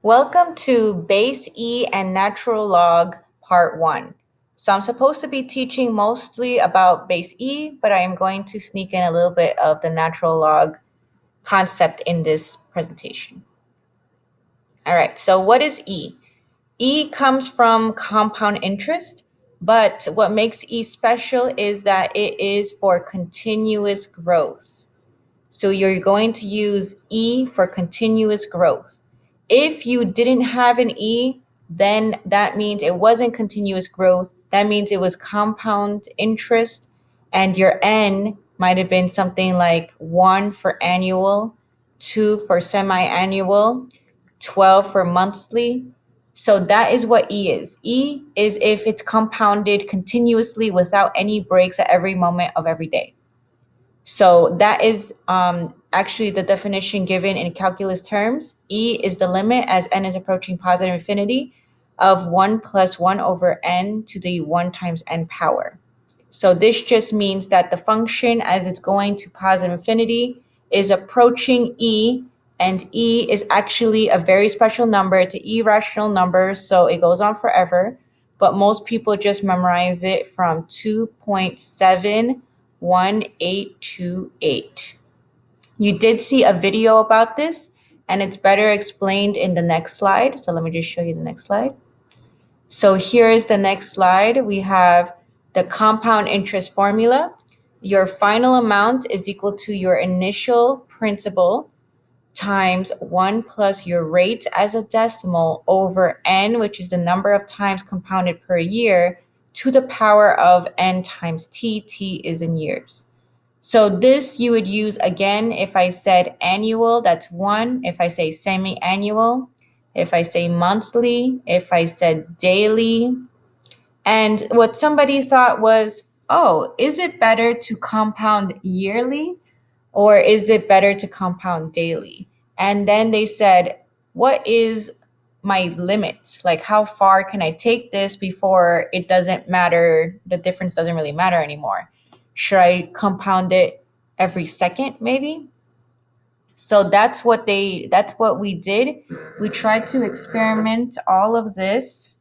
Welcome to Base E and Natural Log Part 1. So I'm supposed to be teaching mostly about Base E, but I am going to sneak in a little bit of the natural log concept in this presentation. All right, so what is E? E comes from compound interest, but what makes E special is that it is for continuous growth. So you're going to use E for continuous growth. If you didn't have an E, then that means it wasn't continuous growth. That means it was compound interest, and your N might have been something like 1 for annual, 2 for semi-annual, 12 for monthly. So that is what E is. E is if it's compounded continuously without any breaks at every moment of every day. So that is actually the definition given in calculus terms. E is the limit as n is approaching positive infinity of 1 plus 1 over n to the 1 times n power. So this just means that the function as it's going to positive infinity is approaching E, and E is actually a very special number. It's an irrational number, so it goes on forever. But most people just memorize it from 2.71828. You did see a video about this, and it's better explained in the next slide. So let me just show you the next slide. So here is the next slide. We have the compound interest formula. Your final amount is equal to your initial principal times 1 plus your rate as a decimal over n, which is the number of times compounded per year, to the power of n times t. T is in years. So this you would use again if I said annual, that's 1. If I say semi-annual, if I say monthly, if I said daily. And what somebody thought was, oh, is it better to compound yearly or is it better to compound daily? And then they said, what is my limit? Like, how far can I take this before it doesn't matter? The difference doesn't really matter anymore. Should I compound it every second, maybe? So that's what we did. We tried to experiment all of this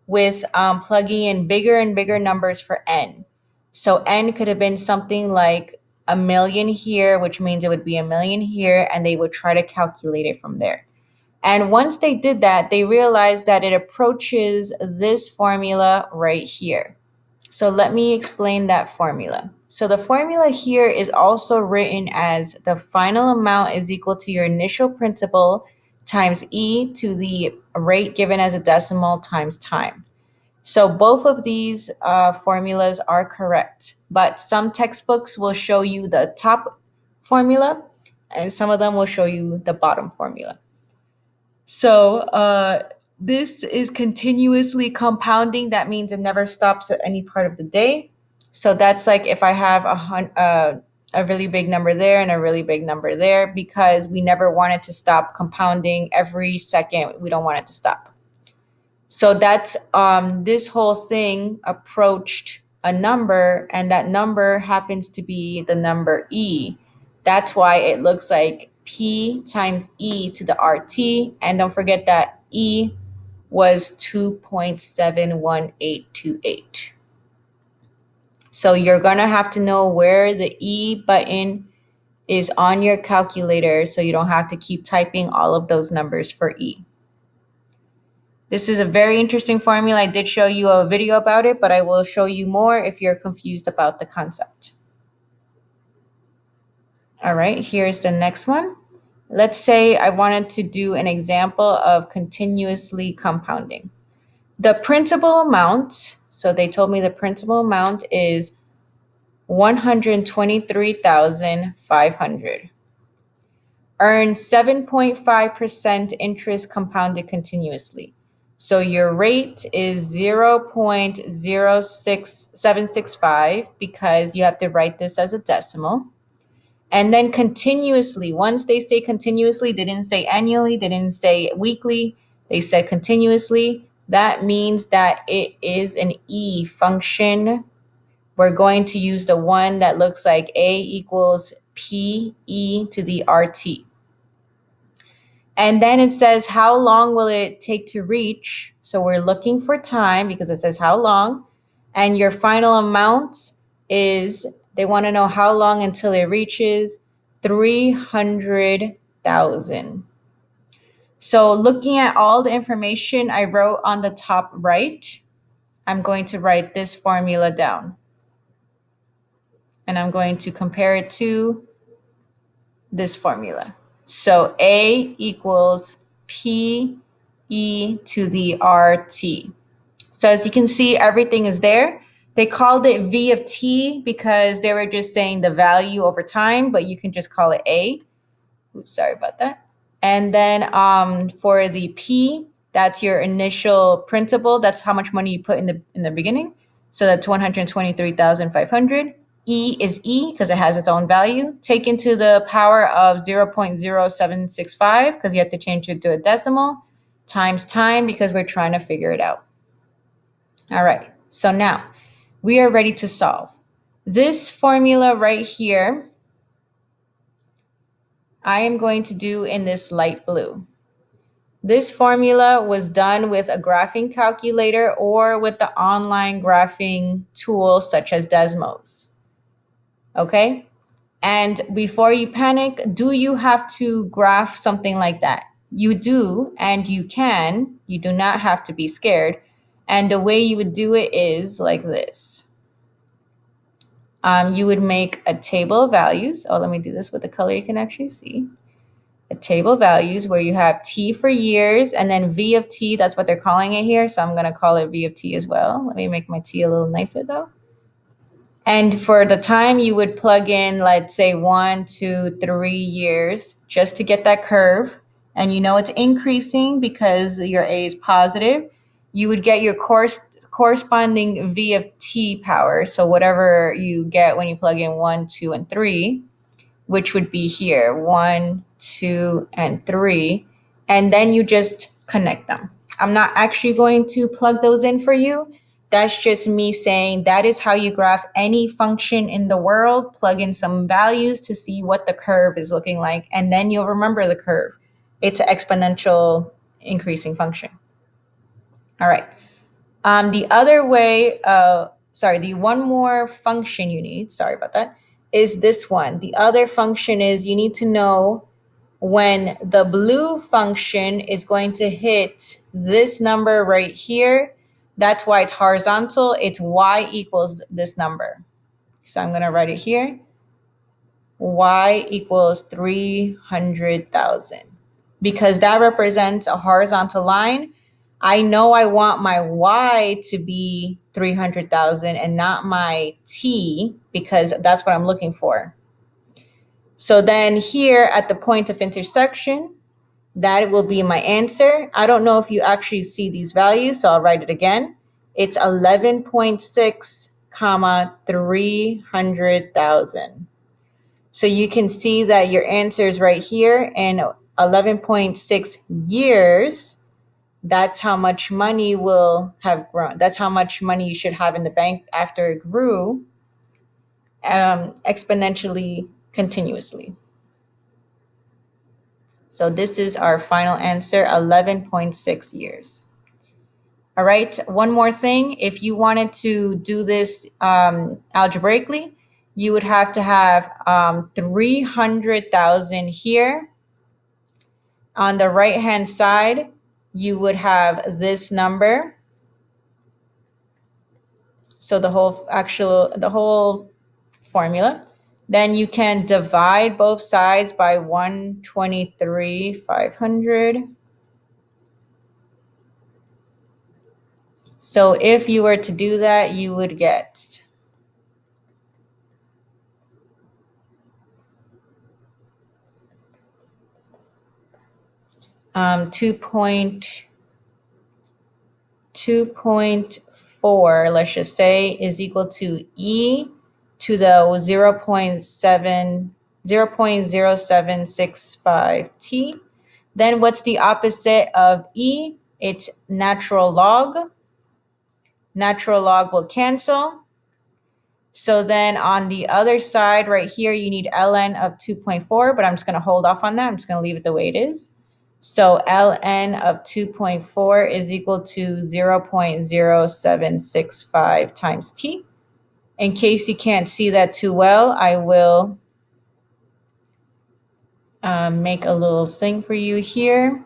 with plugging in bigger and bigger numbers for n. So n could have been something like a million here, which means it would be a million here, and they would try to calculate it from there. And once they did that, they realized that it approaches this formula right here. So let me explain that formula. So the formula here is also written as the final amount is equal to your initial principal times e to the rate given as a decimal times time. So both of these formulas are correct, but some textbooks will show you the top formula and some of them will show you the bottom formula. So this is continuously compounding. That means it never stops at any part of the day. So that's like if I have a really big number there and a really big number there, because we never want it to stop compounding every second. We don't want it to stop. So that's this whole thing approached a number, and that number happens to be the number E. That's why it looks like P times E to the RT. And don't forget that E was 2.71828. So you're going to have to know where the E button is on your calculator so you don't have to keep typing all of those numbers for E. This is a very interesting formula. I did show you a video about it, but I will show you more if you're confused about the concept. All right, here's the next one. Let's say I wanted to do an example of continuously compounding. The principal amount, so they told me the principal amount is 123,500. Earn 7.5% interest compounded continuously. So your rate is 0.06765 because you have to write this as a decimal. And then continuously, once they say continuously, they didn't say annually, they didn't say weekly, they said continuously. That means that it is an E function. We're going to use the one that looks like A equals PE to the RT. And then it says, how long will it take to reach? So we're looking for time because it says how long. And your final amount is, they want to know how long until it reaches 300,000. So looking at all the information I wrote on the top right, I'm going to write this formula down. And I'm going to compare it to this formula. So A equals P E to the RT. So as you can see, everything is there. They called it V of T because they were just saying the value over time, but you can just call it A. Oops, sorry about that. And then for the P, that's your initial principal. That's how much money you put in the beginning. So that's 123,500. E is E because it has its own value. Taken to the power of 0.0765 because you have to change it to a decimal, times time because we're trying to figure it out. All right, so now we are ready to solve. This formula right here, I am going to do in this light blue. This formula was done with a graphing calculator or with the online graphing tools such as Desmos. Okay? And before you panic, do you have to graph something like that? You do, and you can. You do not have to be scared. And the way you would do it is like this. You would make a table of values. Oh, let me do this with the color you can actually see. A table of values where you have T for years and then V of T, that's what they're calling it here. So I'm going to call it V of T as well. Let me make my T a little nicer though. And for the time, you would plug in, let's say 1, 2, 3 years just to get that curve. And you know it's increasing because your A is positive. You would get your corresponding V of T power. So whatever you get when you plug in 1, 2, and 3, which would be here 1, 2, and 3. And then you just connect them. I'm not actually going to plug those in for you. That's just me saying that is how you graph any function in the world. Plug in some values to see what the curve is looking like, and then you'll remember the curve. It's an exponential increasing function. All right. The other way, the one more function you need, sorry about that, is this one. The other function is you need to know when the blue function is going to hit this number right here. That's why it's horizontal. It's y equals this number. So I'm going to write it here. Y equals 300,000 because that represents a horizontal line. I know I want my Y to be 300,000 and not my T because that's what I'm looking for. So then here at the point of intersection, that will be my answer. I don't know if you actually see these values, so I'll write it again. It's 11.6 comma 300,000. So you can see that your answer is right here, and 11.6 years, that's how much money will have grown. That's how much money you should have in the bank after it grew exponentially continuously. So this is our final answer, 11.6 years. All right, one more thing. If you wanted to do this algebraically, you would have to have 300,000 here. On the right-hand side, you would have this number. So the whole formula. Then you can divide both sides by 123,500. So if you were to do that, you would get 2.4, let's just say, is equal to E to the 0.0765 T. Then what's the opposite of E? It's natural log. Natural log will cancel. So then on the other side right here, you need ln of 2.4, but I'm just going to hold off on that. I'm just going to leave it the way it is. So ln of 2.4 is equal to 0.0765 times t. In case you can't see that too well, I will make a little thing for you here.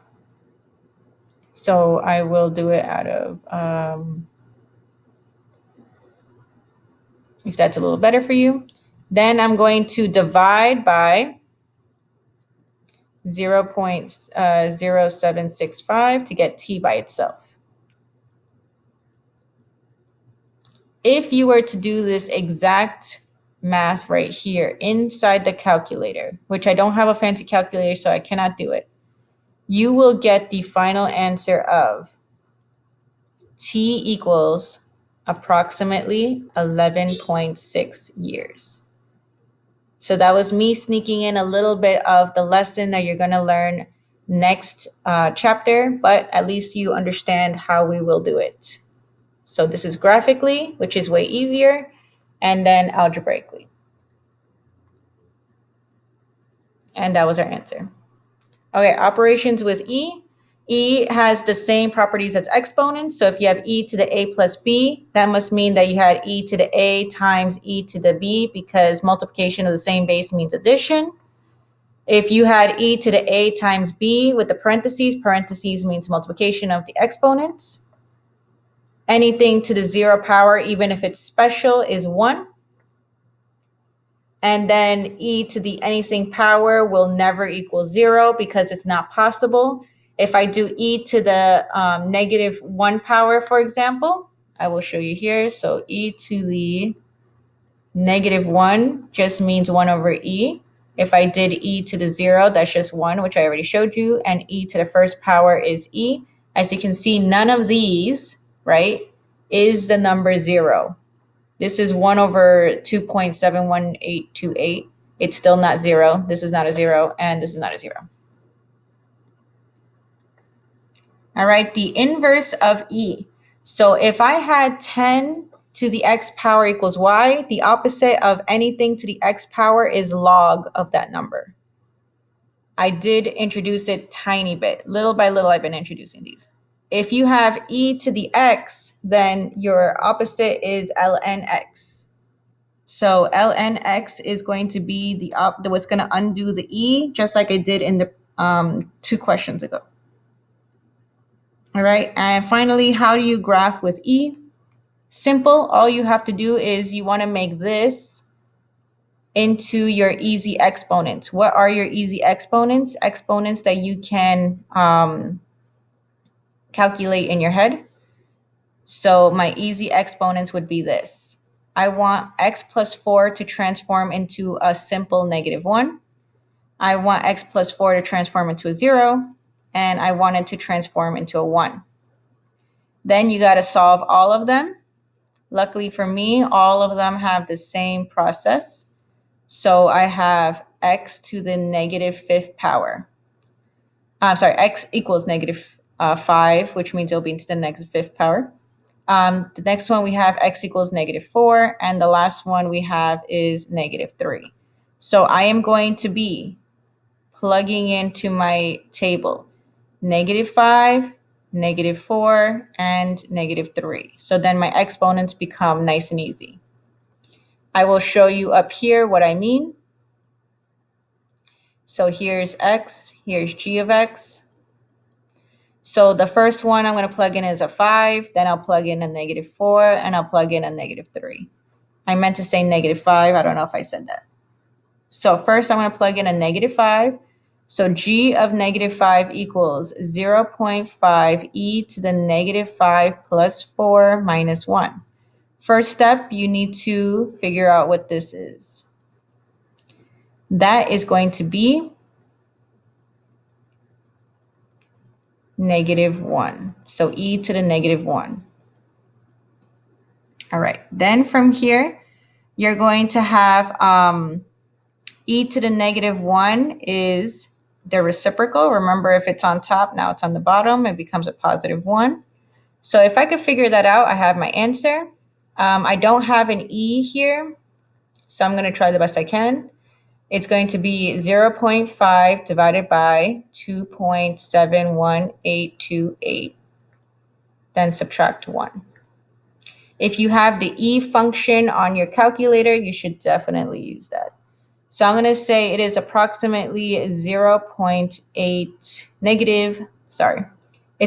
So I will do it out of, if that's a little better for you. Then I'm going to divide by 0.0765 to get t by itself. If you were to do this exact math right here inside the calculator, which I don't have a fancy calculator, so I cannot do it, you will get the final answer of t equals approximately 11.6 years. So that was me sneaking in a little bit of the lesson that you're going to learn next chapter, but at least you understand how we will do it. So this is graphically, which is way easier, and then algebraically. And that was our answer. Okay, operations with E. E has the same properties as exponents. So if you have e to the a plus b, that must mean that you had e to the a times e to the b, because multiplication of the same base means addition. If you had e to the a times b with the parentheses means multiplication of the exponents. Anything to the 0 power, even if it's special, is 1. And then e to the anything power will never equal 0 because it's not possible. If I do e to the -1 power, for example, I will show you here. So e to the -1 just means 1 over e. If I did e to the 0, that's just 1, which I already showed you. And e to the first power is e. As you can see, none of these, right, is the number 0. This is 1 over 2.71828. It's still not 0. This is not a 0, and this is not a 0. All right, the inverse of e. So if I had 10 to the x power equals y, the opposite of anything to the x power is log of that number. I did introduce it tiny bit. Little by little, I've been introducing these. If you have e to the x, then your opposite is ln x. So ln x is going to be what's going to undo the e, just like I did in the 2 questions ago. All right, and finally, how do you graph with e? Simple. All you have to do is you want to make this into your easy exponents. What are your easy exponents? Exponents that you can calculate in your head. So my easy exponents would be this. I want x plus 4 to transform into a simple -1. I want x plus 4 to transform into a 0, and I want it to transform into a 1. Then you got to solve all of them. Luckily for me, all of them have the same process. So I have x to the -5th power. X equals -5, which means it'll be to the -5th power. The next one we have x equals -4, and the last one we have is -3. So I am going to be plugging into my table -5, -4, and -3. So then my exponents become nice and easy. I will show you up here what I mean. So here's x, here's g of x. So the first one I'm going to plug in is a 5, then I'll plug in a -4, and I'll plug in a -3. I meant to say -5. I don't know if I said that. So first I'm going to plug in a -5. So g of -5 equals 0.5 e to the -5 plus 4 minus 1. First step, you need to figure out what this is. That is going to be -1. So e to the -1. All right. Then from here, you're going to have e to the -1 is the reciprocal. Remember, if it's on top, now it's on the bottom, it becomes a +1. So if I could figure that out, I have my answer. I don't have an e here, so I'm going to try the best I can. It's going to be 0.5 divided by 2.71828, then subtract 1. If you have the E function on your calculator, you should definitely use that. So I'm going to say it is approximately it's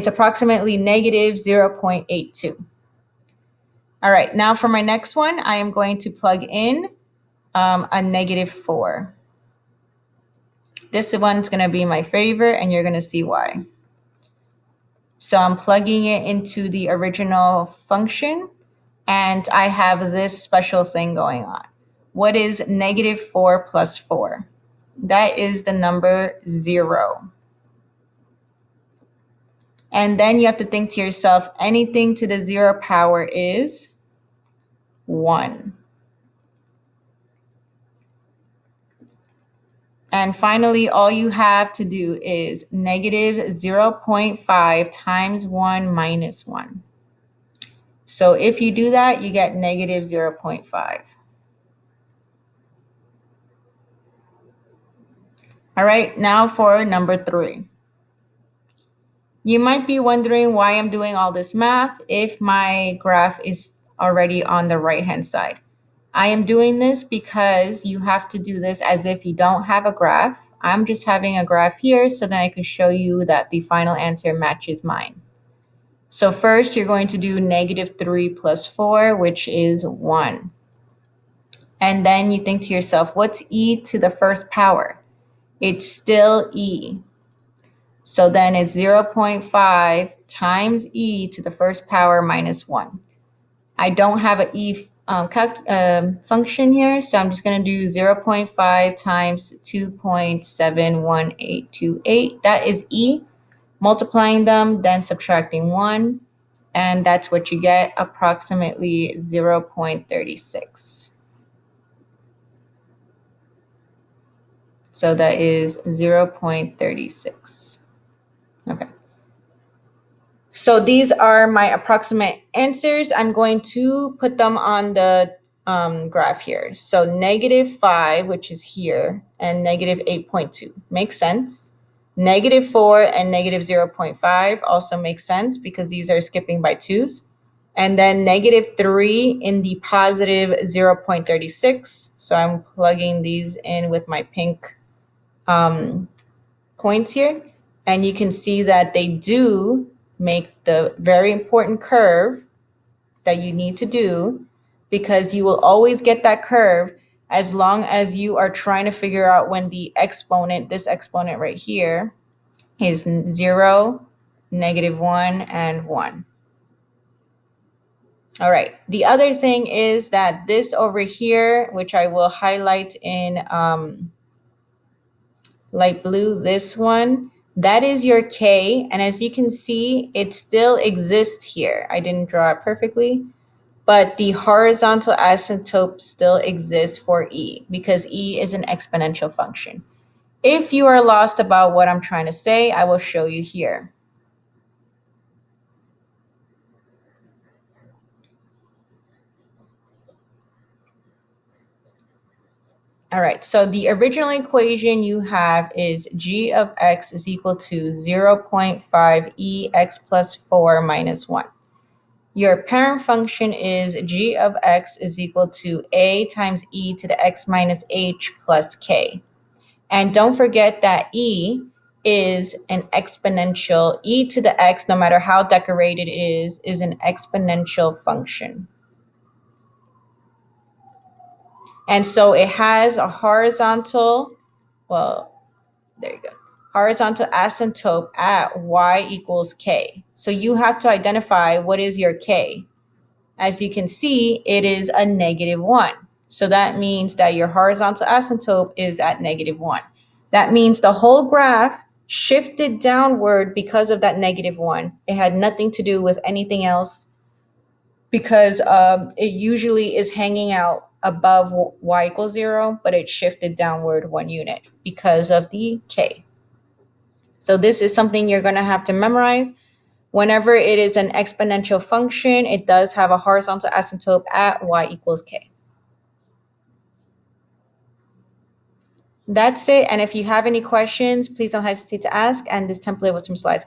approximately negative 0.82. All right, now for my next one, I am going to plug in a -4. This one's going to be my favorite, and you're going to see why. So I'm plugging it into the original function, and I have this special thing going on. What is -4 plus 4? That is the number 0. And then you have to think to yourself, anything to the 0 power is 1. And finally, all you have to do is negative 0.5 times 1 minus 1. So if you do that, you get negative 0.5. All right, now for number 3. You might be wondering why I'm doing all this math if my graph is already on the right-hand side. I am doing this because you have to do this as if you don't have a graph. I'm just having a graph here so that I can show you that the final answer matches mine. So first, you're going to do -3 plus 4, which is 1. And then you think to yourself, what's e to the first power? It's still e. So then it's 0.5 times e to the first power minus 1. I don't have an e function here, so I'm just going to do 0.5 times 2.71828. That is e. Multiplying them, then subtracting 1, and that's what you get, approximately 0.36. So that is 0.36. Okay. So these are my approximate answers. I'm going to put them on the graph here. So -5, which is here, and -8.2 makes sense. -4 and -0.5 also makes sense because these are skipping by 2s. And then -3 in the positive 0.36. So I'm plugging these in with my pink coins here. And you can see that they do make the very important curve that you need to do, because you will always get that curve as long as you are trying to figure out when the exponent, this exponent right here, is 0, -1, and 1. All right. The other thing is that this over here, which I will highlight in light blue, this one, that is your K. And as you can see, it still exists here. I didn't draw it perfectly, but the horizontal asymptote still exists for E because E is an exponential function. If you are lost about what I'm trying to say, I will show you here. All right, so the original equation you have is g of x is equal to 0.5 ex plus 4 minus 1. Your parent function is g of x is equal to a times e to the x minus h plus k. And don't forget that e is an exponential. E to the x, no matter how decorated it is an exponential function. And so it has a horizontal, there you go, horizontal asymptote at y equals k. So you have to identify what is your k. As you can see, it is a -1. So that means that your horizontal asymptote is at -1. That means the whole graph shifted downward because of that -1. It had nothing to do with anything else because it usually is hanging out above y equals 0, but it shifted downward 1 unit because of the k. So this is something you're going to have to memorize. Whenever it is an exponential function, it does have a horizontal asymptote at y equals k. That's it. And if you have any questions, please don't hesitate to ask. And this template with some slides.